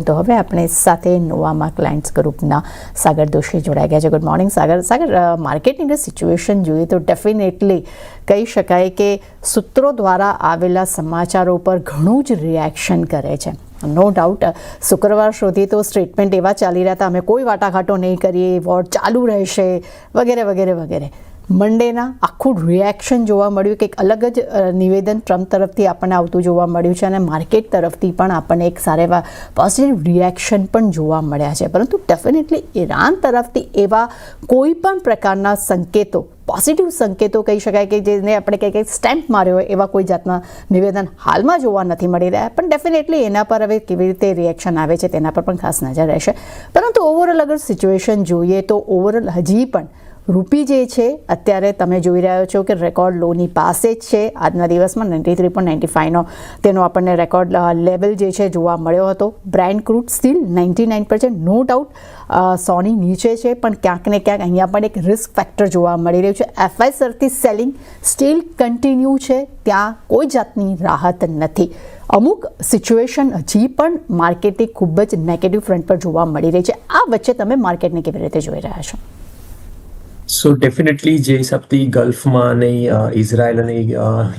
તો હવે આપણે સાથે નોવામા ક્લાયન્ટ્સ ગ્રુપના સાગર દોશી જોડાઈ ગયા છે. ગુડ મોર્નિંગ સાગર. માર્કેટની સિચ્યુએશન જોઈએ તો ડેફિનેટલી કહી શકાય કે સૂત્રો દ્વારા આવેલા સમાચારો પર ઘણું જ રિએક્શન કરે છે. નો ડાઉટ શુક્રવાર સુધી તો સ્ટેટમેન્ટ એવા ચાલી રહ્યા હતા, અમે કોઈ વાટાઘાટો નહીં કરીએ, વોર ચાલુ રહેશે વગેરે વગેરે વગેરે. મંડેના આખું રિએક્શન જોવા મળ્યું, કે એક અલગ જ નિવેદન ટ્રમ્પ તરફથી આપણને આવતું જોવા મળ્યું છે અને માર્કેટ તરફથી પણ આપણને એક સારા એવા પોઝિટિવ રિએક્શન પણ જોવા મળ્યા છે. પરંતુ ડેફિનેટલી ઈરાન તરફથી એવા કોઈ પણ પ્રકારના સંકેતો, પોઝિટિવ સંકેતો કહી શકાય કે જેને આપણે કંઈક સ્ટેમ્પ માર્યો હોય એવા કોઈ જાતના નિવેદન હાલમાં જોવા નથી મળી રહ્યા. પણ ડેફિનેટલી એના પર હવે કેવી રીતે રિએક્શન આવે છે તેના પર પણ ખાસ નજર રહેશે. પરંતુ ઓવરઓલ અગર સિચ્યુએશન જોઈએ તો ઓવરઓલ હજી પણ રૂપી જે છે અત્યારે તમે જોઈ રહ્યો છો કે રેકોર્ડ લોની પાસે જ છે. આજના દિવસમાં 93.95નો તેનો આપણને રેકોર્ડ લેવલ જે છે જોવા મળ્યો હતો. Brent crude still 99%, no doubt 100ની નીચે છે, પણ ક્યાંક ને ક્યાંક અહીંયા પણ એક રિસ્ક ફેક્ટર જોવા મળી રહ્યું છે. FISરથી સેલિંગ સ્ટીલ કન્ટિન્યુ છે, ત્યાં કોઈ જાતની રાહત નથી. અમુક સિચ્યુએશન હજી પણ માર્કેટે ખૂબ જ નેગેટિવ ફ્રન્ટ પર જોવા મળી રહી છે. આ વચ્ચે તમે માર્કેટને કેવી રીતે જોઈ રહ્યા છો? સો ડેફિનેટલી જે હિસાબથી ગલ્ફમાં અને ઇઝરાયલ અને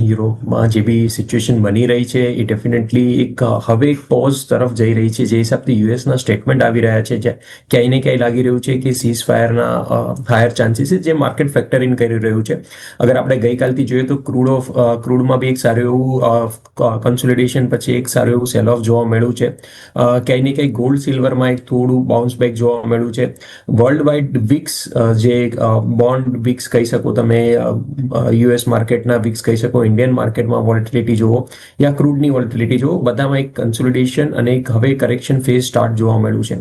યુરોપમાં જે બી સિચ્યુએશન બની રહી છે એ ડેફિનેટલી એક હવે એક પોઝ તરફ જઈ રહી છે. જે હિસાબથી યુએસના સ્ટેટમેન્ટ આવી રહ્યા છે, ક્યાંય ને ક્યાંય લાગી રહ્યું છે કે સીઝ ફાયરના હાયર ચાન્સીસ છે, જે માર્કેટ ફેક્ટર ઇન કરી રહ્યું છે. અગર આપણે ગઈકાલથી જોઈએ તો ક્રૂડમાં બી એક સારું એવું કન્સોલિડેશન પછી એક સારું એવું સેલ ઓફ જોવા મળ્યું છે. ક્યાંય ને ક્યાંય ગોલ્ડ સિલ્વરમાં એક થોડું બાઉન્સ બેક જોવા મળ્યું છે. વર્લ્ડ વાઇડ વિક્સ જે બોન્ડ વિક્સ કહી શકો તમે, યુએસ માર્કેટના વિક્સ કહી શકો, ઇન્ડિયન માર્કેટમાં વોલેટિલિટી જુઓ યા ક્રૂડની વોલેટિલિટી જુઓ, બધામાં એક કન્સોલિડેશન અને એક હવે કરેક્શન ફેઝ સ્ટાર્ટ જોવા મળ્યું છે.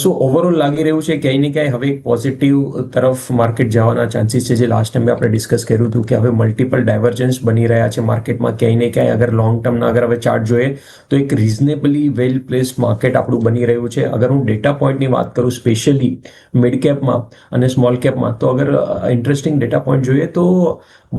સો ઓવરઓલ લાગી રહ્યું છે ક્યાંય ને ક્યાંય હવે એક પોઝિટિવ તરફ માર્કેટ જવાના ચાન્સીસ છે. જે લાસ્ટ ટાઈમે આપણે ડિસ્કસ કર્યું હતું કે હવે મલ્ટિપલ ડાયવર્જન્સ બની રહ્યા છે માર્કેટમાં. ક્યાંય ને ક્યાંય અગર લોંગ ટર્મના અગર હવે ચાર્ટ જોઈએ તો એક રિઝનેબલી વેલ પ્લેસ્ડ માર્કેટ આપણું બની રહ્યું છે. અગર હું ડેટા પોઈન્ટની વાત કરું સ્પેશિયલી મિડ કેપમાં અને સ્મોલ કેપમાં, તો અગર ઇન્ટરેસ્ટિંગ ડેટા પોઈન્ટ જોઈએ તો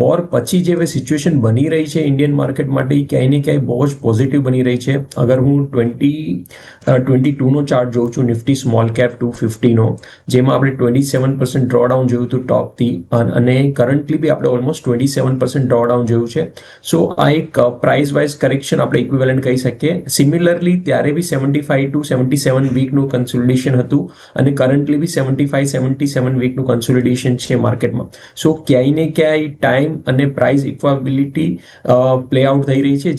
વોર પછી જે હવે સિચ્યુએશન બની રહી છે ઇન્ડિયન માર્કેટ માટે ક્યાંય ને ક્યાંય બહુ જ પોઝિટિવ બની રહી છે. અગર હું 2022નો ચાર્ટ જોઉં છું, નિફ્ટી સ્મોલ કેપ 250નો, જેમાં આપણે 27% ડ્રોડાઉન જોયું હતું ટોપથી, અને કરન્ટલી બી આપણે ઓલમોસ્ટ 27% ડ્રોડાઉન જોયું છે. સો આ એક પ્રાઇસ વાઇઝ કરેક્શન આપણે ઇક્વિવેલન્ટ કહી શકીએ. સિમિલરલી ત્યારે બી 75 to 77 વીકનું કન્સોલિડેશન હતું અને કરન્ટલી બી 75-77 વીકનું કન્સોલિડેશન છે માર્કેટમાં. સો ક્યાંય ને ક્યાંય ટાઈમ અને પ્રાઇસ ઇક્વાબિલિટી પ્લે આઉટ થઈ રહી છે,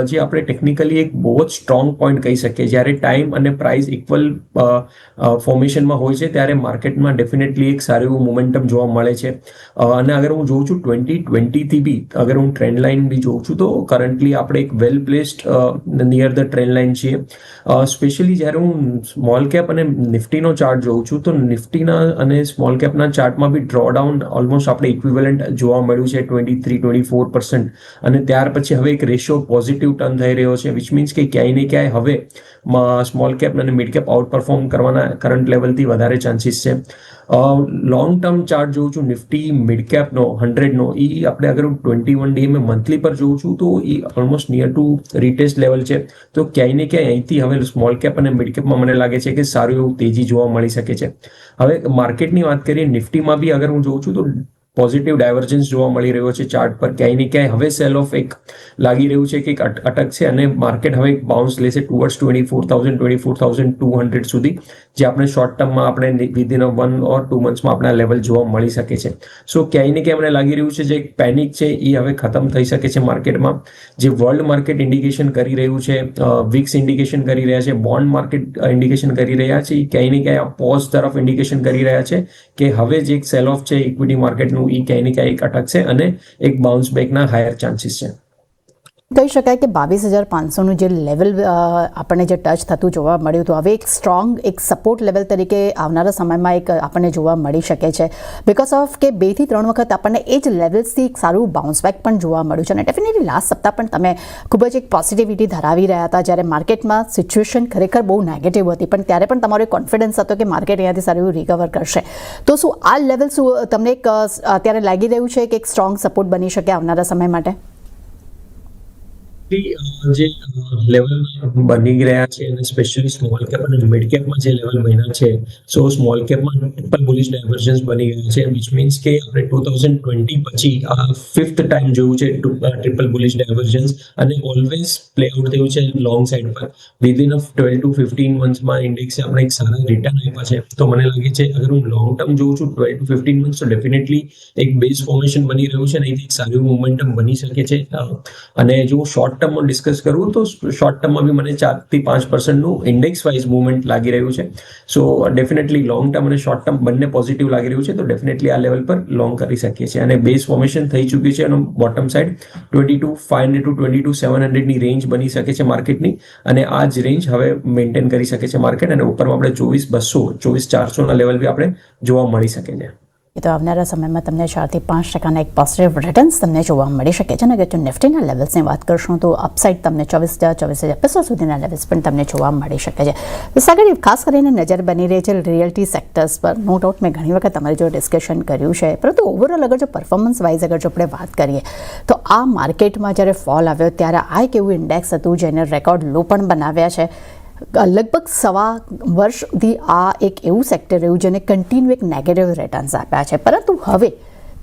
જે આપણે ટેકનિકલી એક બહુ જ સ્ટ્રોંગ પોઈન્ટ કહી શકીએ. જ્યારે ટાઈમ અને પ્રાઇસ ઇક્વલ ફોર્મેશનમાં હોય છે ત્યારે માર્કેટમાં ડેફિનેટલી એક સારું એવું મોમેન્ટમ જોવા મળે છે. અને અગર હું જોઉં છું 2020થી બી અગર હું ટ્રેન્ડ લાઇન બી જોઉં છું તો કરન્ટલી આપણે એક well placed near the trend line છીએ. સ્પેશિયલી જ્યારે હું સ્મોલ કેપ અને નિફ્ટીનો ચાર્ટ જોઉં છું તો નિફ્ટીના અને સ્મોલ કેપના ચાર્ટમાં બી ડ્રોડાઉન ઓલમોસ્ટ આપણે ઇક્વિવેલન્ટ જોવા મળ્યું છે 23-24%, અને ત્યાર પછી હવે એક રેશિયો પોઝિટિવ ટર્ન થઈ રહ્યો છે, વિચ મીન્સ કે ક્યાંય ને ક્યાંય હવે સ્મોલ કેપ અને મિડ કેપ આઉટ પરફોર્મ કરવાના કરંટ લેવલથી વધારે ચાન્સીસ છે. લોંગ ટર્મ ચાર્ટ જોઉં છું નિફ્ટી મિડ કેપનો 100નો, એ આપણે અગર 21 DMA મંથલી પર જોઉં છું તો એ almost near to retest level છે. તો ક્યાંય ને ક્યાંય અહીંથી હવે સ્મોલ કેપ અને મિડ કેપમાં મને લાગે છે કે સારું એવું તેજી જોવા મળી શકે છે. હવે માર્કેટની વાત કરીએ, નિફ્ટીમાં બી અગર હું જોઉં છું તો પોઝિટિવ ડાયવર્જન્સ જોવા મળી રહ્યો છે ચાર્ટ પર. ક્યાંય ને ક્યાંય હવે સેલ ઓફ એક લાગી રહ્યું છે કે એક અટક છે અને માર્કેટ હવે બાઉન્સ લેશે ટુવર્ડ્સ 24,000-24,200 સુધી, જે આપણે શોર્ટ ટર્મમાં આપણે વિધિન 1 or 2 મંથ્સમાં આપણા લેવલ જોવા મળી શકે છે. સો ક્યાંય ને ક્યાંય મને લાગી રહ્યું છે જે પેનિક છે એ હવે ખતમ થઈ શકે છે માર્કેટમાં. જે વર્લ્ડ માર્કેટ ઇન્ડિકેશન કરી રહ્યું છે, વિક્સ ઇન્ડિકેશન કરી રહ્યા છે, બોન્ડ માર્કેટ ઇન્ડિકેશન કરી રહ્યા છે, ક્યાંય ને ક્યાંય પોઝ તરફ ઇન્ડિકેશન કરી રહ્યા છે કે હવે જે એક સેલ ઓફ છે ઇક્વિટી માર્કેટનું એ ક્યાંય ને ક્યાંય એક અટકશે અને એક બાઉન્સ બેકના હાયર ચાન્સીસ છે. કહી શકાય કે 22,500નું જે લેવલ આપણને જે ટચ થતું જોવા મળ્યું હતું, હવે એક સ્ટ્રોંગ એક સપોર્ટ લેવલ તરીકે આવનારા સમયમાં એક આપણને જોવા મળી શકે છે. બિકોઝ ઓફ કે 2 થી 3 વખત આપણને એ જ લેવલ્સથી એક સારું બાઉન્સ બેક પણ જોવા મળ્યું છે. અને ડેફિનેટલી લાસ્ટ સપ્તાહ પણ તમે ખૂબ જ એક પોઝિટિવિટી ધરાવી રહ્યા હતા, જ્યારે માર્કેટમાં સિચ્યુએશન ખરેખર બહુ નેગેટિવ હતી, પણ ત્યારે પણ તમારો એક કોન્ફિડન્સ હતો કે માર્કેટ અહીંયાથી સારું એવું રિકવર કરશે. તો શું આ લેવલ શું તમને એક અત્યારે લાગી રહ્યું છે કે એક સ્ટ્રોંગ સપોર્ટ બની શકે આવનારા સમય માટે? જે લેવલ બની રહ્યા છે અને સ્પેશિયલી સ્મોલ કેપ અને મિડ કેપમાં જે લેવલ બન્યા છે, સો સ્મોલ કેપમાં ટ્રિપલ બુલિશ ડાયવર્જન્સ બની ગયા છે, વિચ મીન્સ કે આપણે 2020 પછી આ ફિફ્થ ટાઈમ જોયું છે ટ્રિપલ બુલિશ ડાયવર્જન્સ, અને ઓલવેઝ પ્લે આઉટ થયું છે લોંગ સાઈડ પર. વિધિન ઓફ 12 to 15 મંથ્સમાં ઇન્ડેક્સે આપણે એક સારા રિટર્ન આપ્યા છે. તો મને લાગે છે અગર હું લોંગ ટર્મ જોઉં છું 12 to 15 મંથ્સ, તો ડેફિનેટલી એક બેઝ ફોર્મેશન બની રહ્યું છે અને એક સારું મોમેન્ટમ બની શકે છે. અને જો શોર્ટ ટર્મમાં ડિસ્કસ કરું તો શોર્ટ ટર્મમાં બી મને 4 થી 5% ઇન્ડેક્સ વાઇઝ મૂવમેન્ટ લાગી રહ્યું છે. સો ડેફિનેટલી લોંગ ટર્મ અને શોર્ટ ટર્મ બંને પોઝિટિવ લાગી રહ્યું છે. તો ડેફિનેટલી આ લેવલ પર લોંગ કરી શકીએ છીએ. અને બેઝ ફોર્મેશન થઈ ચૂક્યું છે અને બોટમ સાઈડ 22,500 to 22,700 ની રેન્જ બની શકે છે માર્કેટની, અને આ જ રેન્જ હવે મેન્ટેન કરી શકે છે માર્કેટ, અને ઉપરમાં આપણે 24,200 24,400 લેવલ બી આપણે જોવા મળી શકે છે. એ તો આવનારા સમયમાં તમને 4 થી 5% એક પોઝિટિવ રિટર્ન્સ તમને જોવા મળી શકે છે. અને અગર જો નિફ્ટીના લેવલ્સની વાત કરશું તો અપસાઇડ તમને 24,000-24,500 સુધીના લેવલ્સ પણ તમને જોવા મળી શકે છે. તો સાગર, ખાસ કરીને નજર બની રહી છે રિયલ્ટી સેક્ટર્સ પર. નો ડાઉટ મેં ઘણી વખત તમારી જો ડિસ્કશન કર્યું છે, પરંતુ ઓવરઓલ અગર જો પરફોર્મન્સ વાઇઝ અગર જો આપણે વાત કરીએ તો આ માર્કેટમાં જ્યારે ફોલ આવ્યો ત્યારે આ એક એવું ઇન્ડેક્સ હતું જેને રેકોર્ડ લો પણ બનાવ્યા છે. લગભગ 1.25 વર્ષ સુધી આ એક એવું સેક્ટર રહ્યું જેને કન્ટિન્યુ એક નેગેટિવ રિટર્ન્સ આપ્યા છે, પરંતુ હવે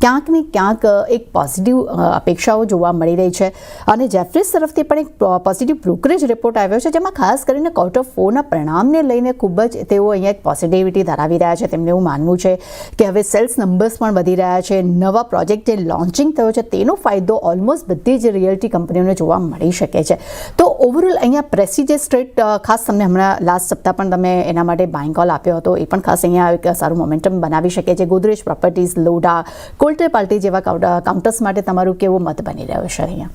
ક્યાંક ને ક્યાંક એક પોઝિટિવ અપેક્ષાઓ જોવા મળી રહી છે. અને જેફરીઝ તરફથી પણ એક પોઝિટિવ બ્રોકરેજ રિપોર્ટ આવ્યો છે, જેમાં ખાસ કરીને ક્વાર્ટર 4ના પરિણામને લઈને ખૂબ જ તેઓ અહીંયા એક પોઝિટિવિટી ધરાવી રહ્યા છે. તેમને એવું માનવું છે કે હવે સેલ્સ નંબર્સ પણ વધી રહ્યા છે, નવા પ્રોજેક્ટ જે લોન્ચિંગ થયો છે તેનો ફાયદો ઓલમોસ્ટ બધી જ રિયલ્ટી કંપનીઓને જોવા મળી શકે છે. તો ઓવરઓલ અહીંયા પ્રેસ્ટીજિયસ ટ્રેડ ખાસ તમને હમણાં લાસ્ટ સપ્તાહ પણ તમે એના માટે બાઇંગ કોલ આપ્યો હતો, એ પણ ખાસ અહીંયા એક સારું મોમેન્ટમ બનાવી શકે છે. ગોદરેજ પ્રોપર્ટીઝ, લોડા, કોલ્ટર પાર્ટી જેવા કાઉન્ટર્સ માટે તમારું કેવો મત બની રહ્યો છે અહીંયા?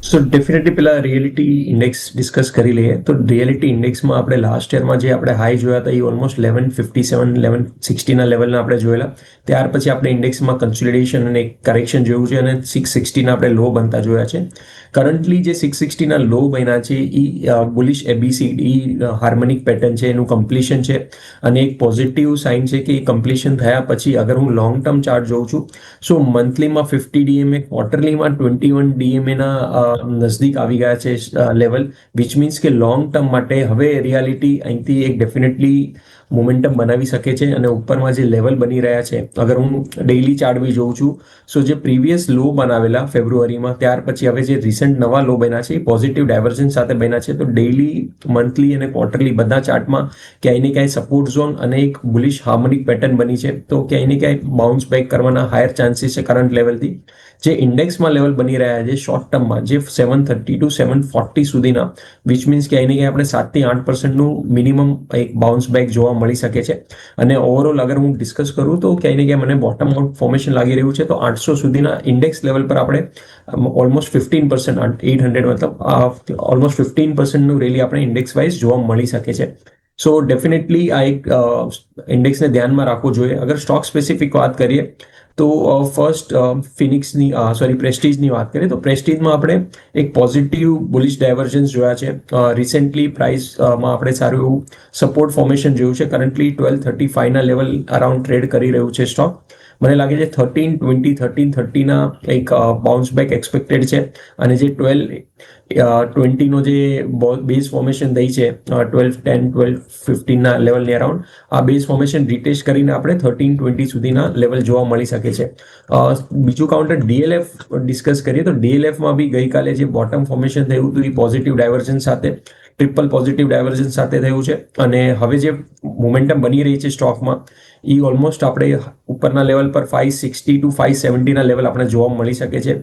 સો ડેફિનેટલી પેલા રિયલિટી ઇન્ડેક્સ ડિસ્કસ કરી લઈએ. તો રિયલિટી ઇન્ડેક્સમાં આપણે લાસ્ટ યરમાં જે આપણે હાઈ જોયા હતા એ ઓલમોસ્ટ 1157 1160ના લેવલના આપણે જોયેલા. ત્યાર પછી આપણે ઇન્ડેક્સમાં કન્સોલિડેશન અને કરેક્શન જોયું છે અને 660ના આપણે લો બનતા જોયા છે. કરન્ટલી જે 660ના લો બન્યા છે એ બુલિશ એબીસી હાર્મોનિક પેટર્ન છે, એનું કમ્પ્લીશન છે, અને એક પોઝિટિવ સાઇન છે કે એ કમ્પ્લીશન થયા પછી અગર હું લોંગ ટર્મ ચાર્ટ જોઉં છું, સો મંથલીમાં 50 ડીએમએ, ક્વાર્ટરલીમાં 21 ડીએમએના નજદીક આવી ગયા છે લેવલ, વિચ મીન્સ કે લોંગ ટર્મ માટે હવે રિયાલિટી અહીંથી એક ડેફિનેટલી મોમેન્ટમ બનાવી શકે છે. અને ઉપરમાં જે લેવલ બની રહ્યા છે, અગર હું ડેઇલી ચાર્ટ બી જોઉં છું, સો જે પ્રીવિયસ લો બનાવેલા ફેબ્રુઆરીમાં, ત્યાર પછી હવે જે રિસન્ટ નવા લો બન્યા છે એ પોઝિટિવ ડાયવર્જન્સ સાથે બન્યા છે. તો ડેઇલી, મંથલી અને ક્વાર્ટરલી બધા ચાર્ટમાં ક્યાંય ને ક્યાંય સપોર્ટ ઝોન અને એક બુલિશ હાર્મોનિક પેટર્ન બની છે. તો ક્યાંય ને ક્યાંય બાઉન્સ બેક કરવાના હાયર ચાન્સીસ છે કરંટ લેવલથી. જે ઇન્ડેક્સમાં લેવલ બની રહ્યા છે શોર્ટ ટર્મમાં, જે 730 to 740 સુધીના, વિચ મીન્સ ક્યાંય ને ક્યાંય આપણે 7 થી 8%નું મિનિમમ એક બાઉન્સ બેક જોવા મળી શકે છે. અને ઓવરઓલ અગર હું ડિસ્કસ કરું તો ક્યાંય ને ક્યાંય મને બોટમ આઉટ ફોર્મેશન લાગી રહ્યું છે. તો 800 સુધીના ઇન્ડેક્સ લેવલ પર આપણે ઓલમોસ્ટ 15%, 800 મતલબ ઓલમોસ્ટ 15%નું રેલી આપણે ઇન્ડેક્સ વાઇઝ જોવા મળી શકે છે. સો ડેફિનેટલી આ એક ઇન્ડેક્સને ધ્યાનમાં રાખવું જોઈએ. અગર સ્ટોક સ્પેસિફિક વાત કરીએ તો ફર્સ્ટ પ્રેસ્ટીજની વાત કરીએ તો પ્રેસ્ટીજમાં આપણે એક પોઝિટિવ બુલિશ ડાયવર્જન્સ જોયા છે. રિસેન્ટલી પ્રાઇસમાં આપણે સારું એવું સપોર્ટ ફોર્મેશન જોયું છે. કરન્ટલી 1235ના લેવલ અરાઉન્ડ ટ્રેડ કરી રહ્યું છે સ્ટોક. મને લાગે છે 1320-1330ના એક બાઉન્સ બેક એક્સપેક્ટેડ છે. અને જે 1220નો જે બેઝ ફોર્મેશન થઈ છે 1210 1215ના લેવલની અરાઉન્ડ, આ બેઝ ફોર્મેશન રિટેસ્ટ કરીને આપણે 1320 સુધીના લેવલ જોવા મળી શકે છે. બીજું કાઉન્ટર ડીએલએફ ડિસ્કસ કરીએ તો ડીએલએફમાં બી ગઈકાલે જે બોટમ ફોર્મેશન થયું હતું એ પોઝિટિવ ડાયવર્જન્સ સાથે, ટ્રિપલ પોઝિટિવ ડાયવર્જન્સ સાથે થયું છે. અને હવે જે મોમેન્ટમ બની રહી છે સ્ટોકમાં એ ઓલમોસ્ટ આપણે ઉપરના લેવલ પર 560 to 570ના લેવલ આપણે જોવા મળી શકે છે.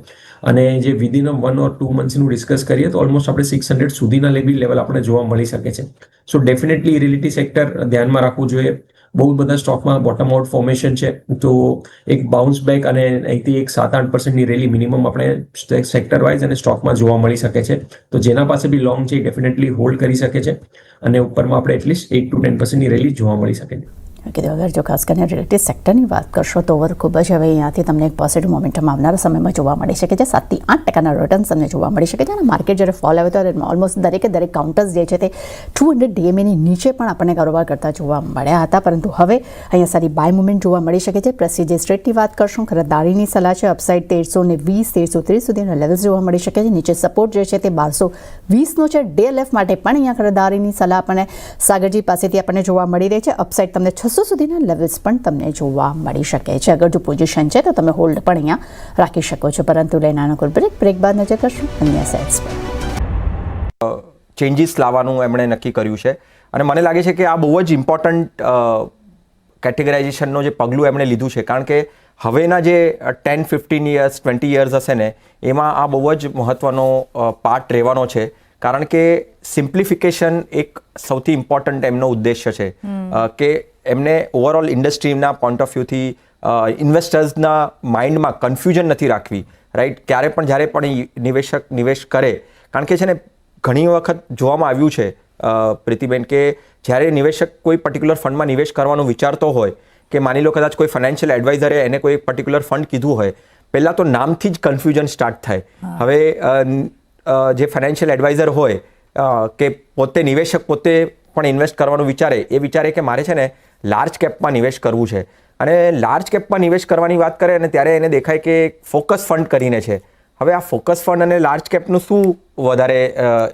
અને જે વિધિન 1 or 2 મંથ્સનું ડિસ્કસ કરીએ તો ઓલમોસ્ટ આપણે 600 સુધીના લેવલ આપણે જોવા મળી શકે છે. સો ડેફિનેટલી રિયલિટી સેક્ટર ધ્યાનમાં રાખવું જોઈએ. બહુ બધા સ્ટોકમાં બોટમ આઉટ ફોર્મેશન છે. તો એક બાઉન્સ બેક અને અહીંથી એક 7-8%ની રેલી મિનિમમ આપણે સેક્ટર વાઇઝ અને સ્ટોકમાં જોવા મળી શકે છે. તો જેના પાસે બી લોંગ છે ડેફિનેટલી હોલ્ડ કરી શકે છે. અને ઉપરમાં આપણે એટલીસ્ટ 8 to 10%ની રેલી જોવા મળી શકે છે. કીધું અગર જો ખાસ કરીને રિલેટેડ સેક્ટરની વાત કરશો તો ઓવર ખૂબ જ હવે અહીંયાથી તમને એક પોઝિટિવ મોમેન્ટમ આવનારા સમયમાં જોવા મળી શકે છે. 7-8% રિટર્ન્સ તમને જોવા મળી શકે છે. અને માર્કેટ જ્યારે ફોલ આવ્યો તો ઓલમોસ્ટ દરેક કાઉન્ટર્સ જે છે તે 200 DMAની નીચે પણ આપણને કારોબાર કરતા જોવા મળ્યા હતા, પરંતુ હવે અહીંયા સારી બાય મુવમેન્ટ જોવા મળી શકે છે. પ્રેસ્ટીજિયસ ટ્રેડની વાત કરશું, ખરીદારીની સલાહ છે. અપસાઇડ 1320-1330 સુધીના લેવલ્સ જોવા મળી શકે છે. નીચે સપોર્ટ જે છે તે 1220નો છે. DLF માટે પણ અહીંયા ખરીદારીની સલાહ આપણને સાગરજી પાસેથી આપણને જોવા મળી રહી છે. અપસાઇડ તમને 600 સુધીના લેવલ્સ પણ તમને જોવા મળી શકે છે. અગર જો પોઝિશન છે તો તમે હોલ્ડ પણ અહીંયા રાખી શકો છો, પરંતુ લઈને અનુકૂળ બ્રેક બાદ નજર કરશું અન્ય સેટ્સ પર. ચેન્જીસ લાવવાનું એમણે નક્કી કર્યું છે અને મને લાગે છે કે આ બહુ જ ઇમ્પોર્ટન્ટ કેટેગરાઇઝેશનનો જે પગલું એમણે લીધું છે, કારણ કે હવેના જે 10-15 યર્સ 20 યર્સ હશે ને એમાં આ બહુ જ મહત્ત્વનો પાર્ટ રહેવાનો છે, કારણ કે સિમ્પ્લિફિકેશન એક સૌથી ઇમ્પોર્ટન્ટ એમનો ઉદ્દેશ્ય છે કે એમને ઓવરઓલ ઇન્ડસ્ટ્રીના પોઈન્ટ ઓફ વ્યૂથી ઇન્વેસ્ટર્સના માઇન્ડમાં કન્ફ્યુઝન નથી રાખવી, રાઈટ. ક્યારે પણ જ્યારે પણ નિવેશક નિવેશ કરે, કારણ કે છે ને ઘણી વખત જોવામાં આવ્યું છે પ્રીતિબેન કે જ્યારે નિવેશક કોઈ પર્ટિક્યુલર ફંડમાં નિવેશ કરવાનું વિચારતો હોય કે માની લો કદાચ કોઈ ફાઇનાન્શિયલ એડવાઇઝરે એને કોઈ પર્ટિક્યુલર ફંડ કીધું હોય, પહેલાં તો નામથી જ કન્ફ્યુઝન સ્ટાર્ટ થાય. હવે જે ફાઇનાન્શિયલ એડવાઇઝર હોય કે પોતે નિવેશક પોતે પણ ઇન્વેસ્ટ કરવાનું વિચારે, એ વિચારે કે મારે છે ને લાર્જ કેપમાં નિવેશ કરવું છે, અને લાર્જ કેપમાં નિવેશ કરવાની વાત કરે અને ત્યારે એને દેખાય કે ફોકસ ફંડ કરીને છે. હવે આ ફોકસ ફંડ અને લાર્જ કેપનું શું વધારે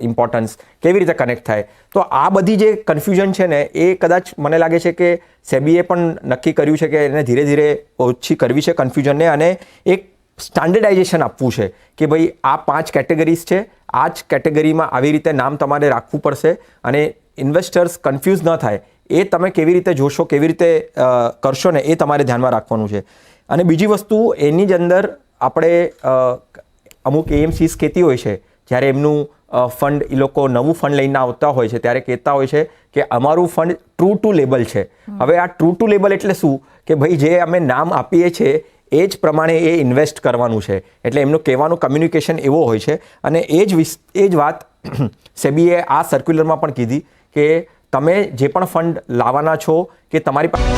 ઇમ્પોર્ટન્સ, કેવી રીતે કનેક્ટ થાય? તો આ બધી જે કન્ફ્યુઝન છે ને એ કદાચ મને લાગે છે કે સેબીએ પણ નક્કી કર્યું છે કે એને ધીરે ધીરે ઓછી કરવી છે કન્ફ્યુઝનને, અને એક સ્ટાન્ડર્ડાઇઝેશન આપવું છે કે ભાઈ આ 5 કેટેગરીઝ છે, આ જ કેટેગરીમાં આવી રીતે નામ તમારે રાખવું પડશે, અને ઇન્વેસ્ટર્સ કન્ફ્યુઝ ન થાય એ તમે કેવી રીતે જોશો, કેવી રીતે કરશો ને એ તમારે ધ્યાનમાં રાખવાનું છે. અને બીજી વસ્તુ એની જ અંદર આપણે અમુક AMCs કહેતી હોય છે જ્યારે એમનું ફંડ એ લોકો નવું ફંડ લઈને આવતા હોય છે ત્યારે કહેતા હોય છે કે અમારું ફંડ ટ્રુ ટુ લેબલ છે. હવે આ ટ્રુ ટુ લેબલ એટલે શું કે ભાઈ જે અમે નામ આપીએ છીએ એ જ પ્રમાણે એ ઇન્વેસ્ટ કરવાનું છે, એટલે એમનું કહેવાનું કમ્યુનિકેશન એવો હોય છે. અને એ જ વાત સેબીએ આ સર્ક્યુલરમાં પણ કીધી કે તમે જે પણ ફંડ લાવવાના છો કે તમારી પાસે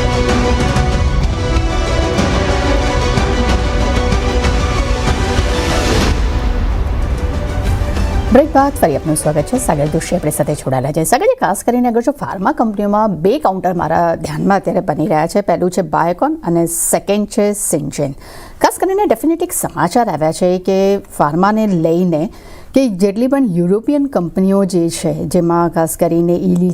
બ્રેક બાદ ફરી આપનું સ્વાગત છે. સાગર દોશી આપણી સાથે જોડાયેલા છે. સાગરજી, ખાસ કરીને અગર જો ફાર્મા કંપનીઓમાં 2 કાઉન્ટર મારા ધ્યાનમાં અત્યારે બની રહ્યા છે. પહેલું છે બાયોકોન અને સેકન્ડ છે સિન્જેન. ખાસ કરીને ડેફિનેટલી એક સમાચાર આવ્યા છે કે ફાર્માને લઈને કે જેટલી પણ યુરોપિયન કંપનીઓ જે છે, જેમાં ખાસ કરીને ઇલી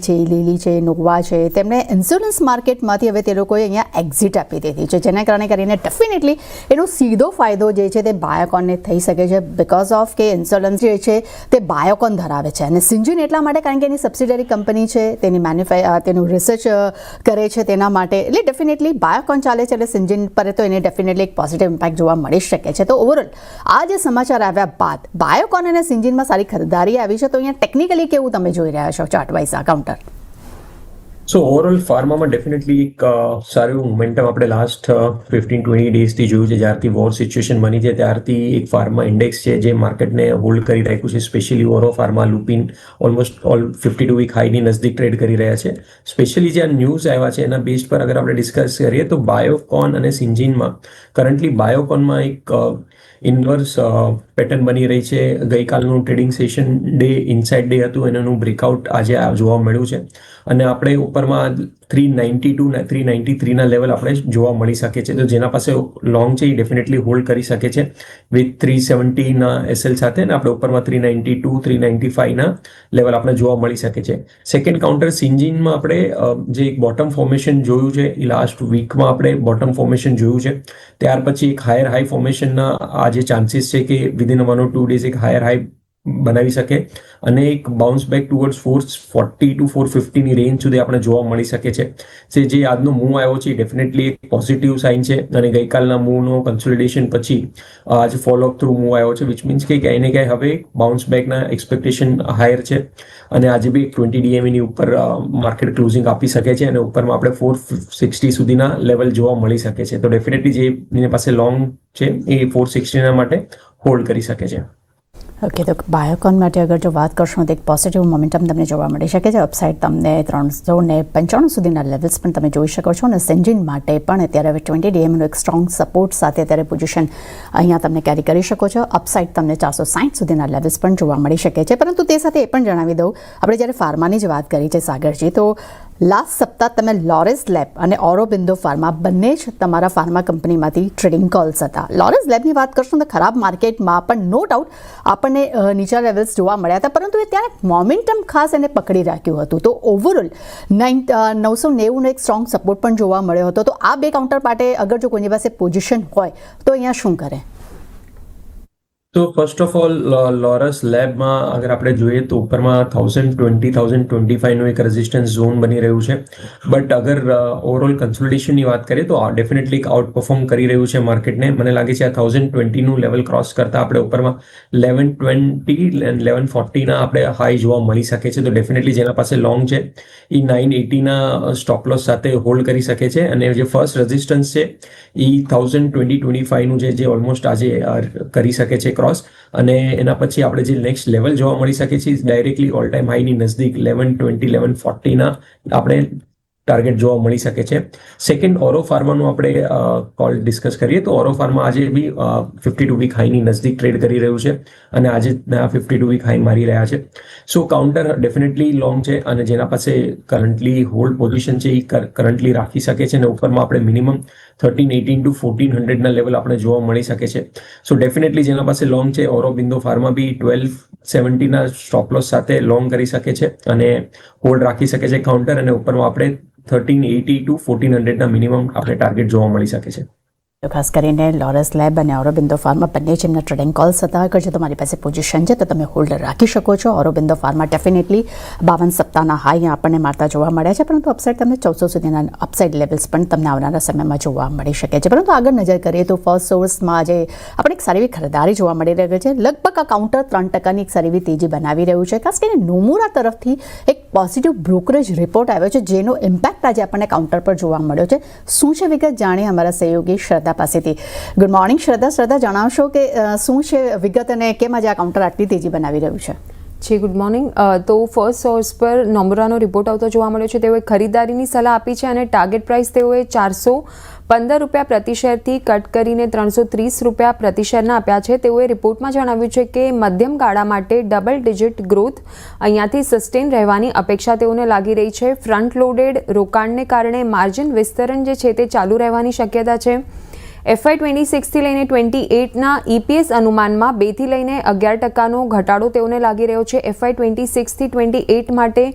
છે, નોવા છે, તેમણે ઇન્સ્યોરન્સ માર્કેટમાંથી હવે તે લોકોએ અહીંયા એક્ઝિટ આપી દીધી છે, જેના કારણે કરીને ડેફિનેટલી એનો સીધો ફાયદો જે છે તે બાયોકોનને થઈ શકે છે, બિકોઝ ઓફ કે ઇન્સ્યોરન્સ જે છે તે બાયોકોન ધરાવે છે. અને સિન્જિન એટલા માટે કારણ કે એની સબસિડરી કંપની છે, તેની તેનું રિસર્ચ કરે છે તેના માટે, એટલે ડેફિનેટલી બાયોકોન ચાલે છે એટલે સિન્જિન પર તો એને ડેફિનેટલી એક પોઝિટિવ ઇમ્પેક્ટ જોવા મળી શકે છે. તો ઓવરઓલ આ જે સમાચાર આવ્યા બાદ બાયોકોન અને સિન્જિનમાં સારી ખરીદારી આવી છે, તો અહીંયા ટેકનિકલી કેવું તમે જોઈ રહ્યા છો ચાર્ટ વાઇઝ આ કાઉન્ટર? સો ઓવરઓલ ફાર્મામાં ડેફિનેટલી એક સારું મોમેન્ટમ આપણે લાસ્ટ 15-20 ડેઝથી જોયું છે. જ્યારથી વોર સિચ્યુએશન બની છે ત્યારથી એક ફાર્મા ઇન્ડેક્સ છે જે માર્કેટને હોલ્ડ કરી રાખ્યું છે. Specially Auro pharma, Lupin almost all 52 week હાઈની નજદીક ટ્રેડ કરી રહ્યા છે. સ્પેશિયલી જે ન્યૂઝ આવ્યા છે એના બેઝ પર અગર આપણે ડિસ્કસ કરીએ તો બાયોકોન અને સિન્જિનમાં કરન્ટલી બાયોકોનમાં એક ઇન્વર્સ પેટર્ન બની રહી છે. ગઈકાલનું trading session day inside day હતું, એનું બ્રેકઆઉટ આજે જોવા મળ્યું છે, અને આપણે ઉપરમાં 392 ને 393ના લેવલ આપણે જોવા મળી શકે છે. તો જેના પાસે લોંગ છે એ ડેફિનેટલી હોલ્ડ કરી શકે છે વિથ 370ના એસએલ સાથે, ને આપણે ઉપરમાં 392 395ના લેવલ આપણે જોવા મળી શકે છે. સેકન્ડ કાઉન્ટર સિન્જિનમાં આપણે જે એક બોટમ ફોર્મેશન જોયું છે, એ લાસ્ટ વીકમાં આપણે બોટમ ફોર્મેશન જોયું છે. ત્યાર પછી એક હાયર હાઈ ફોર્મેશનના આ જે ચાન્સીસ છે કે વિધિન 1 or 2 ડેઝ એક હાયર હાઈ બનાવી શકે અને એક બાઉન્સ બેક ટુવર્ડ્સ 440 to 450ની રેન્જ સુધી આપણે જોવા મળી શકે છે. જે આજનો મૂવ આવ્યો છે એ ડેફિનેટલી એક પોઝિટિવ સાઇન છે, અને ગઈકાલના મૂવનો કન્સોલિડેશન પછી આજે ફોલો થ્રુ મૂવ આવ્યો છે, વિચ મીન્સ કે ક્યાંય ને ક્યાંય હવે બાઉન્સ બેકના એક્સપેક્ટેશન હાયર છે, અને આજે બી 20 DMEની ઉપર માર્કેટ ક્લોઝિંગ આપી શકે છે, અને ઉપરમાં આપણે 460 સુધીના લેવલ જોવા મળી શકે છે. તો ડેફિનેટલી જેની પાસે લોંગ છે એ 460ના માટે હોલ્ડ કરી શકે છે. ઓકે, તો બાયોકોન માટે અગર જો વાત કરશો તો એક પોઝિટિવ મોમેન્ટમ તમને જોવા મળી શકે છે. અપસાઇડ તમને 395 સુધીના લેવલ્સ પણ તમે જોઈ શકો છો અને સેન્જિન માટે પણ અત્યારે હવે 20 DMનો એક સ્ટ્રોંગ સપોર્ટ સાથે અત્યારે પોઝિશન અહીંયા તમને કેરી કરી શકો છો. અપસાઇડ તમને 460 સુધીના લેવલ્સ પણ જોવા મળી શકે છે. પરંતુ તે સાથે એ પણ જણાવી દઉં, આપણે જ્યારે ફાર્માની જ વાત કરી છે સાગરજી, તો લાસ્ટ સપ્તાહ તમે લોરેસ લેબ અને ઓરોબિંદો ફાર્મા બંને જ તમારા ફાર્મા કંપનીમાંથી ટ્રેડિંગ કોલ્સ હતા. લોરેસ લેબની વાત કરશો તો ખરાબ માર્કેટમાં પણ નો ડાઉટ આપણને નીચા લેવલ્સ જોવા મળ્યા હતા, પરંતુ એ ત્યાં મોમેન્ટમ ખાસ એને પકડી રાખ્યું હતું. તો ઓવરઓલ 990નો એક સ્ટ્રોંગ સપોર્ટ પણ જોવા મળ્યો હતો. તો આ બે કાઉન્ટર પાર્ટે અગર જો કોઈની પાસે પોઝિશન હોય તો અહીંયા શું કરે? તો ફર્સ્ટ ઓફ ઓલ લોરસ લેબમાં અગર આપણે જોઈએ તો ઉપરમાં 1020-1025નું એક રેઝિસ્ટન્સ ઝોન બની રહ્યું છે. બટ અગર ઓવરઓલ કન્સોલિડેશનની વાત કરીએ તો ડેફિનેટલી આઉટ પરફોર્મ કરી રહ્યું છે માર્કેટને. મને લાગે છે આ 1020નું લેવલ ક્રોસ કરતા આપણે ઉપરમાં 1120 અને 1140ના આપણે હાઈ જોવા મળી શકે છે. તો ડેફિનેટલી જેના પાસે લોંગ છે એ 980ના સ્ટોપ લોસ સાથે હોલ્ડ કરી શકે છે. અને જે ફર્સ્ટ રેઝિસ્ટન્સ છે એ 1020-25નું જે ઓલમોસ્ટ આજે કરી શકે છે ક્રોસ. અને એના પછી આપણે જે નેક્સ્ટ લેવલ જોવા મળી શકે છે ડાયરેક્ટલી ઓલ ટાઈમ હાઈની નજદીક 1120-1140ના આપણે ટાર્ગેટ જોવા મળી શકે છે. સેકન્ડ, ઓરો ફાર્માનું આપણે કોલ ડિસ્કસ કરીએ તો ઓરો ફાર્મા આજે બી 52 વીક હાઈની નજદીક ટ્રેડ કરી રહ્યું છે અને આજે 52 વીક હાઈ મારી રહ્યા છે. સો કાઉન્ટર ડેફિનેટલી લોંગ છે અને જેના પાસે કરન્ટલી હોલ્ડ પોઝિશન છે એ કરન્ટલી રાખી શકે છે. અને ઉપરમાં આપણે મિનિમમ 1318 to 1400ના લેવલ આપણે જોવા મળી શકે છે. સો ડેફિનેટલી જેના પાસે લોંગ છે ઓરોબિંદો ફાર્મા બી 1270ના સ્ટોપ લોસ સાથે લોંગ કરી શકે છે અને હોલ્ડ રાખી શકે છે કાઉન્ટર. અને ઉપરમાં આપણે 1380 to 1400ના મિનિમમ આપણે ટાર્ગેટ જોવા મળી શકે છે. ખાસ કરીને લોરસ લેબ અને ઓરોબિંદો ફાર્મા બંને જ એમના ટ્રેડિંગ કોલ્સ હતા. અગર જો તમારી પાસે પોઝિશન છે તો તમે હોલ્ડ રાખી શકો છો. ઓરોબિંદો ફાર્મા ડેફિનેટલી 52 સપ્તાહના હાઈ આપણને મારતા જોવા મળ્યા છે, પરંતુ અપસાઇડ તમને 1400 સુધીના અપસાઇડ લેવલ્સ પણ તમને આવનારા સમયમાં જોવા મળી શકે છે. પરંતુ આગળ નજર કરીએ તો ફર્સ્ટ સોર્સમાં આજે આપણે એક સારી એવી ખરીદારી જોવા મળી રહી છે. લગભગ આ કાઉન્ટર 3%ની એક સારી એવી તેજી બનાવી રહ્યું છે. ખાસ કરીને નોમુરા તરફથી એક પોઝિટિવ બ્રોકરેજ રિપોર્ટ આવ્યો છે જેનો ઇમ્પેક્ટ આજે આપણને કાઉન્ટર પર જોવા મળ્યો છે. શું છે વિગત જાણીએ અમારા સહયોગી શ્રદ્ધા પાસેથી. ગુડ મોર્નિંગ શ્રદ્ધા, જણાવશો કે શું છે વિગત અને કેમ આજે આ કાઉન્ટર આટલી તેજી બનાવી રહ્યું છે? જી ગુડ મોર્નિંગ. તો ફર્સ્ટ સોર્સ પર નોમુરાનો રિપોર્ટ આવતો જોવા મળ્યો છે. તેઓએ ખરીદારીની સલાહ આપી છે અને ટાર્ગેટ પ્રાઇસ તેઓએ 415 રૂપિયા પ્રતિ શેરથી કટ કરીને 330 રૂપિયા પ્રતિ શેરના આપ્યા છે. તેઓએ રિપોર્ટમાં જણાવ્યું છે કે મધ્યમ ગાળા માટે ડબલ ડિજિટ ગ્રોથ અહીંયાથી સસ્ટેન રહેવાની અપેક્ષા તેઓને લાગી રહી છે. ફ્રન્ટ લોડેડ રોકાણને કારણે માર્જિન વિસ્તરણ જે છે તે ચાલુ રહેવાની શક્યતા છે. FY 26થી લઈને 28ના EPS અનુમાનમાં 2થી લઈને 11%નો ઘટાડો તેઓને લાગી રહ્યો છે. FY 26થી 28 માટે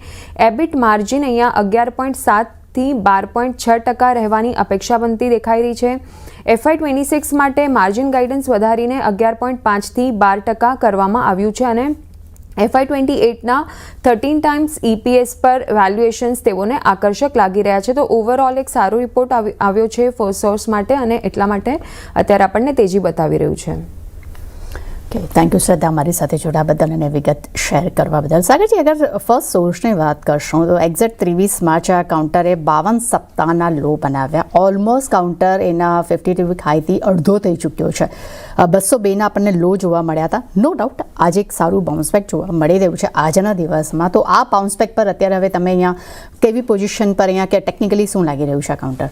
EBIT માર્જિન અહીંયા 11.7થી 12.6% રહેવાની અપેક્ષા બનતી દેખાઈ રહી છે. FY 26 માટે માર્જિન ગાઈડન્સ વધારીને 11.5થી 12% કરવામાં આવ્યું છે અને FY 28ના 13 ટાઈમ્સ EPS પર વેલ્યુએશન્સ તેઓને આકર્ષક લાગી રહ્યા છે. તો ઓવરઓલ એક સારો રિપોર્ટ આવ્યો છે ફર્સ્ટ સોર્સ માટે અને એટલા માટે અત્યારે આપણને તેજી બતાવી રહ્યું છે. ઓકે, થેન્ક યુ શ્રદ્ધા, અમારી સાથે જોડાવા બદલ અને વિગત શેર કરવા બદલ. સાગરજી, અગર ફર્સ્ટ સોર્સની વાત કરશું તો એક્ઝેક્ટ 23 માર્ચ આ કાઉન્ટરે 52 સપ્તાહના લો બનાવ્યા. ઓલમોસ્ટ કાઉન્ટર એના 52 વીક હાઈથી અડધો થઈ ચૂક્યો છે. 202ના આપણને લો જોવા મળ્યા હતા. નો ડાઉટ આજે એક સારું બાઉન્સબેક જોવા મળી રહ્યું છે આજના દિવસમાં. તો આ બાઉન્સબેક પર અત્યારે હવે તમે અહીંયા કેવી પોઝિશન પર અહીંયા કે ટેકનિકલી શું લાગી રહ્યું છે આ કાઉન્ટર?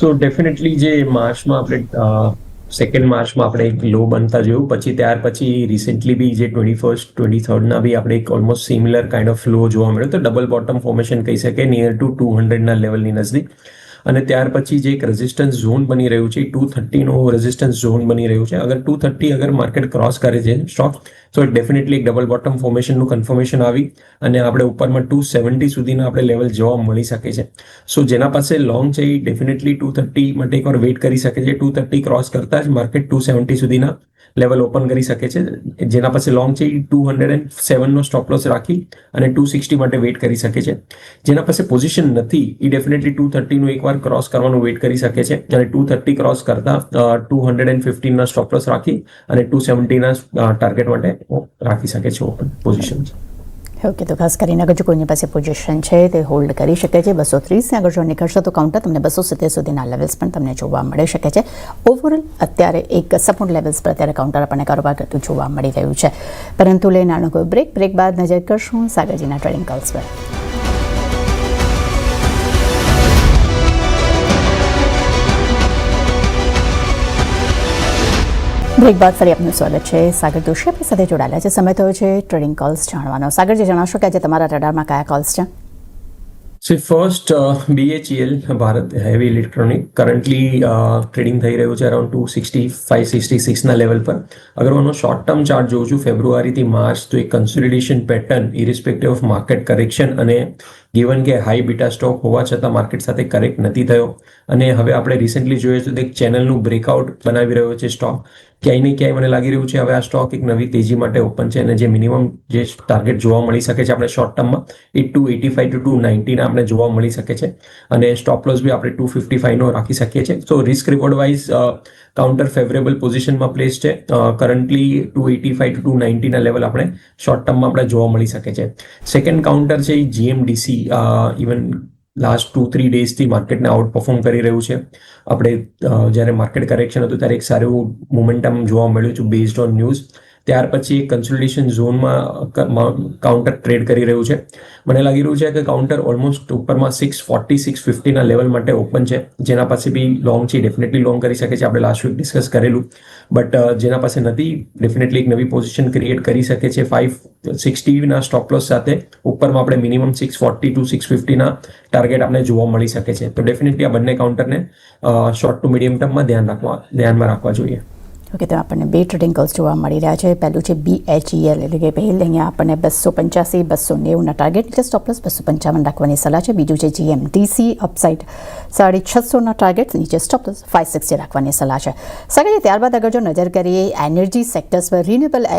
સો ડેફિનેટલી જે માર્ચમાં આપણે સેકન્ડ માર્ચમાં આપણે એક લો બનતા જોયું, પછી ત્યાર પછી રિસેન્ટલી બી જે 21st 23rdના બી આપણે એક ઓલમોસ્ટ સિમિલર કાઇન્ડ ઓફ લો જોવા મળ્યો. તો ડબલ બોટમ ફોર્મેશન કહી શકે નિયર ટુ 200ના લેવલની નજદીક. અને ત્યાર પછી જે એક રેઝિસ્ટન્સ ઝોન બની રહ્યું છે 230નો રેઝિસ્ટન્સ ઝોન બની રહ્યું છે. અગર 230 અગર માર્કેટ ક્રોસ કરે છે સ્ટોક, સો ડેફિનેટલી એક ડબલ બોટમ ફોર્મેશનનું કન્ફર્મેશન આવી અને આપણે ઉપરમાં 270 સુધીના આપણે લેવલ જોવા મળી શકે છે. સો જેના પાસે લોંગ છે એ ડેફિનેટલી 230 માટે એકવાર વેઇટ કરી શકે છે. 230 ક્રોસ કરતા જ માર્કેટ 270 સુધીના લેવલ ઓપન કરી શકે છે. જેના પાસે લોંગ છે એ 207નો સ્ટોપ લોસ રાખી અને 260 માટે વેઇટ કરી શકે છે. જેના પાસે પોઝિશન નથી એ ડેફિનેટલી 230નું એકવાર ક્રોસ કરવાનું વેઇટ કરી શકે છે અને 230 ક્રોસ કરતા 215ના સ્ટોપ લોસ રાખી અને 270ના ટાર્ગેટ માટે રાખી શકે છે ઓપન પોઝિશન. ઓકે, તો ખાસ કરીને અગર જો કોઈની પાસે પોઝિશન છે તે હોલ્ડ કરી શકે છે 230 ને આગળ જો નીકળશે તો કાઉન્ટર તમને 270 સુધીના લેવલ્સ પણ તમને જોવા મળી શકે છે. ઓવરઓલ અત્યારે એક સપોર્ટ લેવલ્સ પર અત્યારે કાઉન્ટર આપણને કારોબાર કરતું જોવા મળી રહ્યું છે. પરંતુ લઈ નાનો કોઈ બ્રેક બાદ નજર કરશું સાગરજીના ટ્રેડિંગ કોલ્સ પર. બ્રેક બાદ ફરી આપનું સ્વાગત છે. સાગર દોશી આપણી સાથે જોડાયેલા છે. સમય થયો છે ટ્રેડિંગ કોલ્સ જાણવાનો. સાગરજી, જણાવશો કે આજે તમારા રડારમાં કયા કોલ્સ છે? So first BHEL Bharat heavy electronic currently trading થઈ રહ્યું છે અરાઉન્ડ 265-66 ના લેવલ પર. અગર હું શોર્ટ ટર્મ ચાર્ટ જોઉં છું ફેબ્રુઆરીથી માર્ચ, તો એક consolidation pattern irrespective of market correction અને ગિવન કે હાઈ બીટા સ્ટોક હોવા છતાં માર્કેટ સાથે કરેક્ટ નથી થયો અને હવે આપણે રિસેન્ટલી જોઈએ તો એક ચેનલનું બ્રેકઆઉટ બનાવી રહ્યો છે સ્ટોક. ક્યાંય ને ક્યાંય મને લાગી રહ્યું છે હવે આ સ્ટોક એક નવી તેજી માટે ઓપન છે અને જે મિનિમમ જે ટાર્ગેટ જોવા મળી શકે છે આપણે શોર્ટ ટર્મમાં એ 285 to 290 ના આપણે જોવા મળી શકે છે અને સ્ટોપ લોસ બી આપણે 255 નો રાખી શકીએ છીએ. તો risk reward wise counter favourable પોઝિશનમાં પ્લેસ છે. કરન્ટલી 285 to 290 ના લેવલ આપણે શોર્ટ ટર્મમાં આપણે જોવા મળી શકે છે. સેકન્ડ કાઉન્ટર છે એ GMDC. ઇવન લાસ્ટ 2-3 ડેઝથી માર્કેટને આઉટ પરફોર્મ કરી રહ્યું છે. આપણે જ્યારે માર્કેટ કરેક્શન હતું ત્યારે એક સારું મોમેન્ટમ જોવા મળ્યું છે બેઝડ ઓન ન્યૂઝ. ત્યાર પછી કન્સોલિડેશન ઝોનમાં કાઉન્ટર ટ્રેડ કરી રહ્યું છે. મને લાગી રહ્યું છે કે કાઉન્ટર ઓલમોસ્ટ ઉપરમાં 640-650 ના લેવલ માટે ઓપન છે. જેના પાસે બી લોંગ છે ડેફિનેટલી લોંગ કરી શકે છે. આપણે લાસ્ટ વીક ડિસ્કસ કરેલું. બટ જેના પાસે નથી ડેફિનેટલી એક નવી પોઝિશન ક્રિએટ કરી શકે છે 560 ના સ્ટોપ લોસ સાથે. ઉપરમાં આપણે મિનિમમ 640 to 650 ના ટાર્ગેટ આપણે જોવા મળી શકે છે. તો ડેફિનેટલી આ બંને કાઉન્ટરને શોર્ટ ટુ મીડિયમ ટર્મમાં ધ્યાનમાં રાખવા જોઈએ. ઓકે, તો આપણને બે ટ્રેડિંગ કોલ્સ જોવા મળી રહ્યા છે. પહેલું છે BHEL એટલે કે પહેલ અહીંયા આપણને 285-290 ના ટાર્ગેટ એટલે સ્ટોપ લોસ 255 રાખવાની સલાહ છે. બીજું છે GMDC અપસાઇડ 650 ના ટાર્ગેટ, નીચે સ્ટોપ લોસ 560 રાખવાની સલાહ છે. સાગરજી, ત્યારબાદ અગર જો નજર કરીએ એનર્જી સેક્ટર્સ પર, રિન્યુએબલ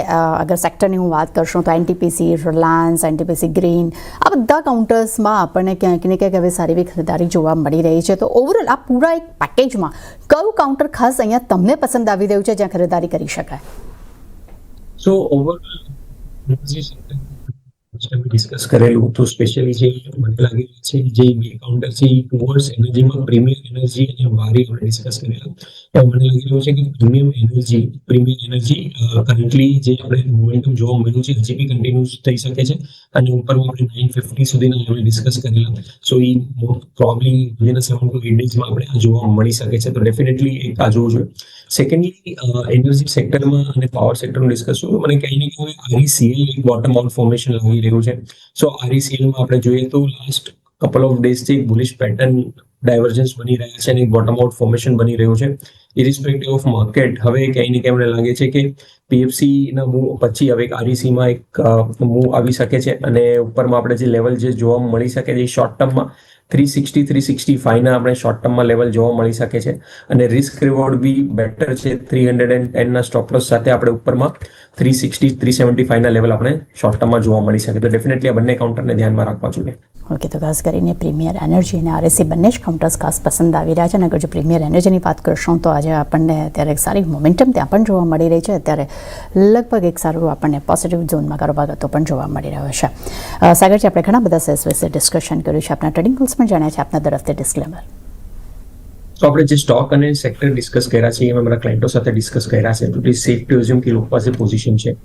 અગર સેક્ટરની હું વાત કરશું તો NTPC, રિલાયન્સ, NTPC ગ્રીન, આ બધા કાઉન્ટર્સમાં આપણને ક્યાંક ને ક્યાંક હવે સારી એવી ખરીદારી જોવા મળી રહી છે. તો ઓવરઓલ આ પૂરા એક પેકેજમાં કયું કાઉન્ટર ખાસ અહીંયા તમને પસંદ આવી રહ્યું છે જ્યાં ખરીદારી કરી શકાય? સો ઓવરઓલ ડિસ્કસ કરેલું તો સ્પેશિયલી જે મને લાગી રહ્યું છે જે બે કાઉન્ટર છે ટુવર્ડ્સ એનર્જીમાં પ્રીમિયમ એનર્જી અને વારી આપણે ડિસ્કસ કરેલા. મને લાગી રહ્યું છે કે પ્રીમિયમ એનર્જી કરન્ટલી જે આપણે મોમેન્ટમ જોવા મળ્યું છે હજી બી કન્ટિન્યુ થઈ શકે છે અને ઉપરમાં આપણે 950 સુધીના લેવલ ડિસ્કસ કરેલા. સો એ પ્રોબ્લી વિધિન 7 to 8 ડેઝમાં આપણે આ જોવા મળી શકે છે. તો ડેફિનેટલી એક આ જોવું જોઈએ. સેકન્ડલી એનર્જી સેક્ટરમાં અને પાવર સેક્ટરનું ડિસ્કસ કરું મને કંઈ ને કંઈ RECL એક બોટમ આઉટ ફોર્મેશન લાગી રહ્યું છે. સો RECLમાં આપણે જોઈએ તો લાસ્ટ કપલ ઓફ ડેઝથી એક બુલિશ પેટર્ન ડાયવર્જન્સ બની રહ્યા છે અને એક બોટમ આઉટ ફોર્મેશન બની રહ્યું છે. ઇરિસ્પેક્ટિવ ઓફ માર્કેટ હવે કંઈ ને કંઈ મને લાગે છે કે PFC ના મૂવ પછી હવે એક RECમાં એક મૂવ આવી શકે છે અને ઉપરમાં આપણે જે લેવલ જે જોવા મળી શકે છે શોર્ટ ટર્મમાં 360-365 ના આપણે શોર્ટ ટર્મમાં લેવલ જોવા મળી શકે છે અને રિસ્ક રિવોર્ડ બી બેટર છે. 310 ના સ્ટોપ લોસ સાથે આપણે ઉપરમાં 360-375 ના લેવલ આપણે શોર્ટ ટર્મમાં જોવા મળી શકે. તો ડેફિનેટલી આ બંને કાઉન્ટરને ધ્યાનમાં રાખવા જોઈએ. ઓકે, તો ખાસ કરીને પ્રીમિયર એનર્જી અને REC બંને જ કાઉન્ટર્સ ખાસ પસંદ આવી રહ્યા છે. અને અગર જો પ્રીમિયર એનર્જીની વાત કરશું તો આજે આપણને અત્યારે એક સારી મોમેન્ટમ ત્યાં પણ જોવા મળી રહી છે. અત્યારે લગભગ એક સારું આપણને પોઝિટિવ ઝોનમાં કારોબાર કરતો પણ જોવા મળી રહ્યો છે. સાગરજી, આપણે ઘણા બધા સેલ્સ વિશે ડિસ્કશન કર્યું છે, આપણા ટ્રેડિંગ કોલ્સ પણ જાણ્યા છે. આપના તરફથી ડિસ્ક્લેમર. તો આપણે જે સ્ટોક અને સેક્ટર ડિસ્કસ કર્યા છે એમાં મારા ક્લાયન્ટો સાથે ડિસ્કસ કર્યા છે. તો it is safe to assume કે લોકો પાસે પોઝિશન છે.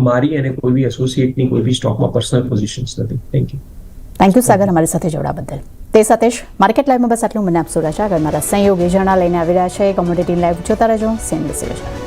મારી અને કોઈ બી એસોસિએટની કોઈ બી સ્ટોકમાં પર્સનલ પોઝિશન્સ નથી. Thank you. થેન્ક યુ સાગર, અમારી સાથે જોડાવા બદલ. તે સાથે જ માર્કેટ લાઈવમાં બસ આટલું. મને આપશો રજા. આગળ મારા સહયોગી જણા લઈને આવી રહ્યા છે. કોમોડિટી લાઈવ જોતા રહેજો. Same discussion.